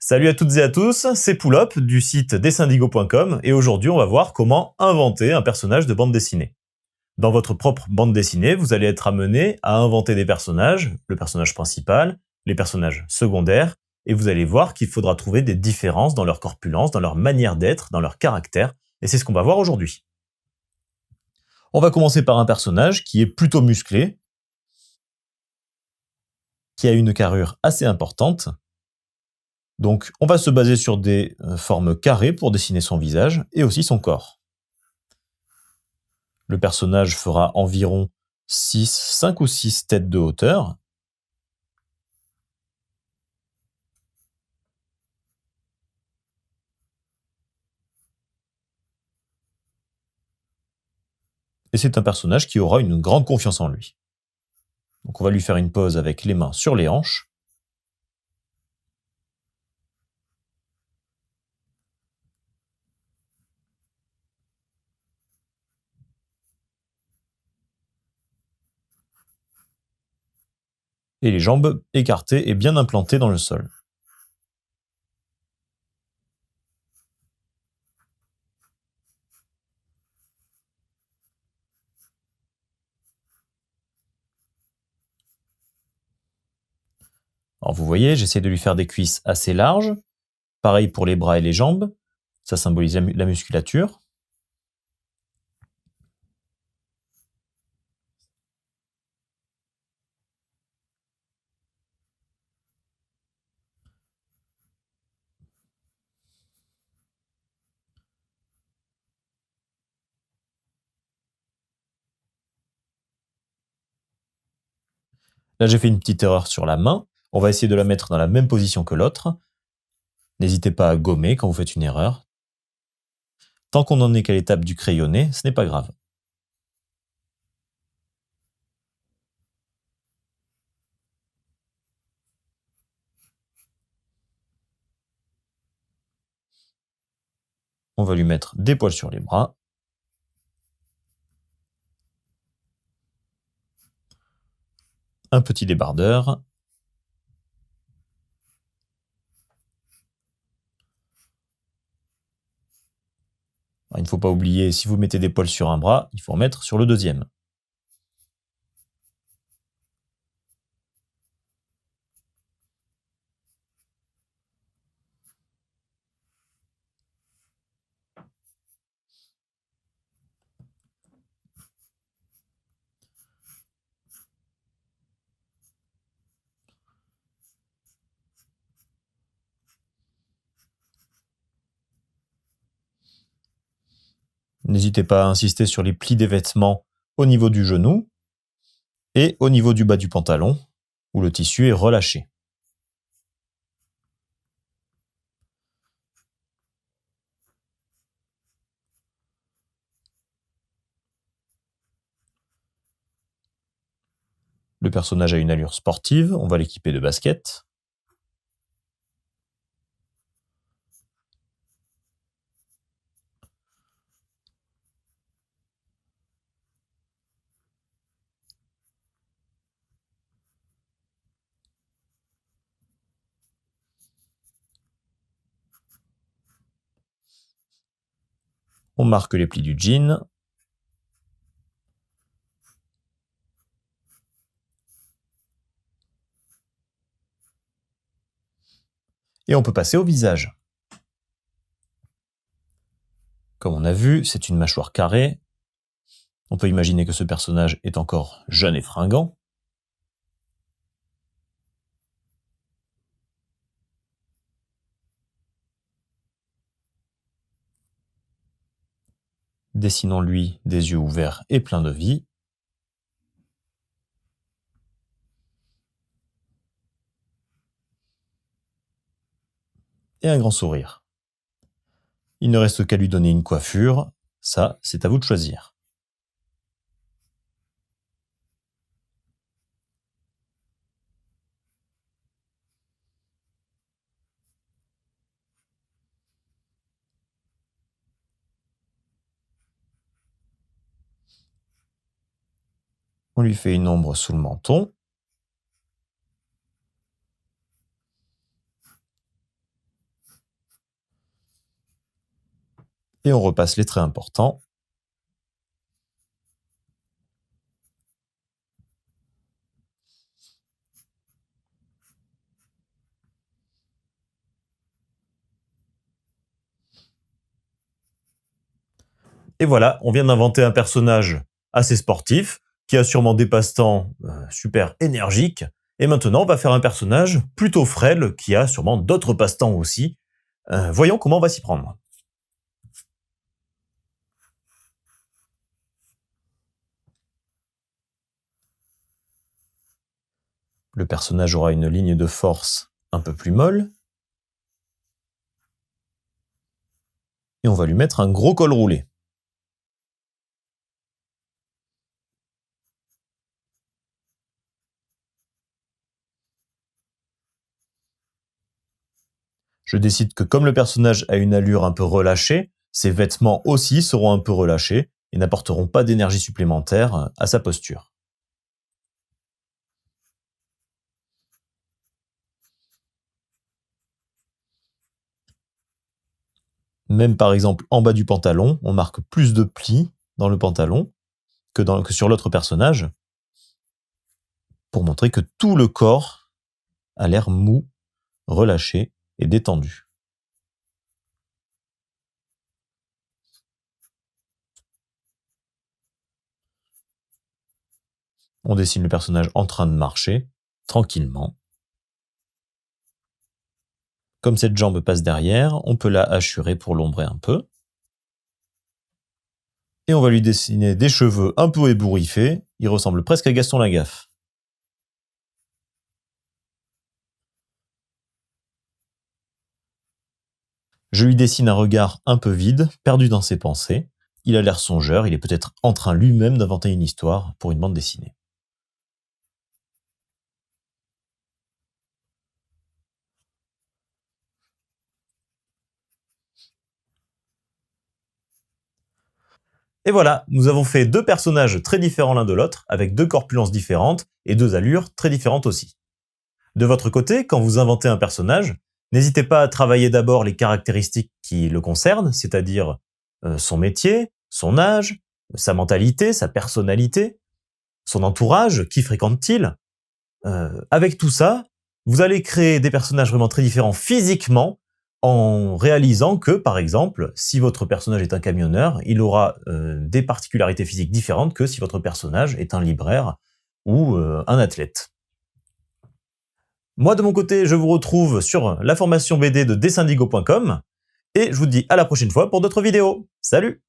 Salut à toutes et à tous, c'est Poulop du site dessindigo.com et aujourd'hui on va voir comment inventer un personnage de bande dessinée. Dans votre propre bande dessinée, vous allez être amené à inventer des personnages, le personnage principal, les personnages secondaires, et vous allez voir qu'il faudra trouver des différences dans leur corpulence, dans leur manière d'être, dans leur caractère, et c'est ce qu'on va voir aujourd'hui. On va commencer par un personnage qui est plutôt musclé, qui a une carrure assez importante. Donc, on va se baser sur des formes carrées pour dessiner son visage et aussi son corps. Le personnage fera environ 5 ou 6 têtes de hauteur. Et c'est un personnage qui aura une grande confiance en lui. Donc, on va lui faire une pose avec les mains sur les hanches. Et les jambes écartées et bien implantées dans le sol. Alors vous voyez, j'essaie de lui faire des cuisses assez larges. Pareil pour les bras et les jambes. Ça symbolise la musculature. Là, j'ai fait une petite erreur sur la main. On va essayer de la mettre dans la même position que l'autre. N'hésitez pas à gommer quand vous faites une erreur. Tant qu'on n'en est qu'à l'étape du crayonné, ce n'est pas grave. On va lui mettre des poils sur les bras. Un petit débardeur. Il ne faut pas oublier, si vous mettez des poils sur un bras, il faut en mettre sur le deuxième. N'hésitez pas à insister sur les plis des vêtements au niveau du genou et au niveau du bas du pantalon, où le tissu est relâché. Le personnage a une allure sportive, on va l'équiper de baskets. On marque les plis du jean. Et on peut passer au visage. Comme on a vu, c'est une mâchoire carrée. On peut imaginer que ce personnage est encore jeune et fringant. Dessinons-lui des yeux ouverts et pleins de vie. Et un grand sourire. Il ne reste qu'à lui donner une coiffure. Ça, c'est à vous de choisir. On lui fait une ombre sous le menton. Et on repasse les traits importants. Et voilà, on vient d'inventer un personnage assez sportif, qui a sûrement des passe-temps super énergiques. Et maintenant, on va faire un personnage plutôt frêle, qui a sûrement d'autres passe-temps aussi. Voyons comment on va s'y prendre. Le personnage aura une ligne de force un peu plus molle. Et on va lui mettre un gros col roulé. Je décide que comme le personnage a une allure un peu relâchée, ses vêtements aussi seront un peu relâchés et n'apporteront pas d'énergie supplémentaire à sa posture. Même par exemple en bas du pantalon, on marque plus de plis dans le pantalon que sur l'autre personnage, pour montrer que tout le corps a l'air mou, relâché et détendu. On dessine le personnage en train de marcher, tranquillement. Comme cette jambe passe derrière, on peut la hachurer pour l'ombrer un peu. Et on va lui dessiner des cheveux un peu ébouriffés. Il ressemble presque à Gaston Lagaffe. Je lui dessine un regard un peu vide, perdu dans ses pensées. Il a l'air songeur, il est peut-être en train lui-même d'inventer une histoire pour une bande dessinée. Et voilà, nous avons fait deux personnages très différents l'un de l'autre, avec deux corpulences différentes et deux allures très différentes aussi. De votre côté, quand vous inventez un personnage, n'hésitez pas à travailler d'abord les caractéristiques qui le concernent, c'est-à-dire son métier, son âge, sa mentalité, sa personnalité, son entourage, qui fréquente-t-il. Avec tout ça, vous allez créer des personnages vraiment très différents physiquement, en réalisant que, par exemple, si votre personnage est un camionneur, il aura des particularités physiques différentes que si votre personnage est un libraire ou un athlète. Moi, de mon côté, je vous retrouve sur la formation BD de dessindigo.com et je vous dis à la prochaine fois pour d'autres vidéos. Salut!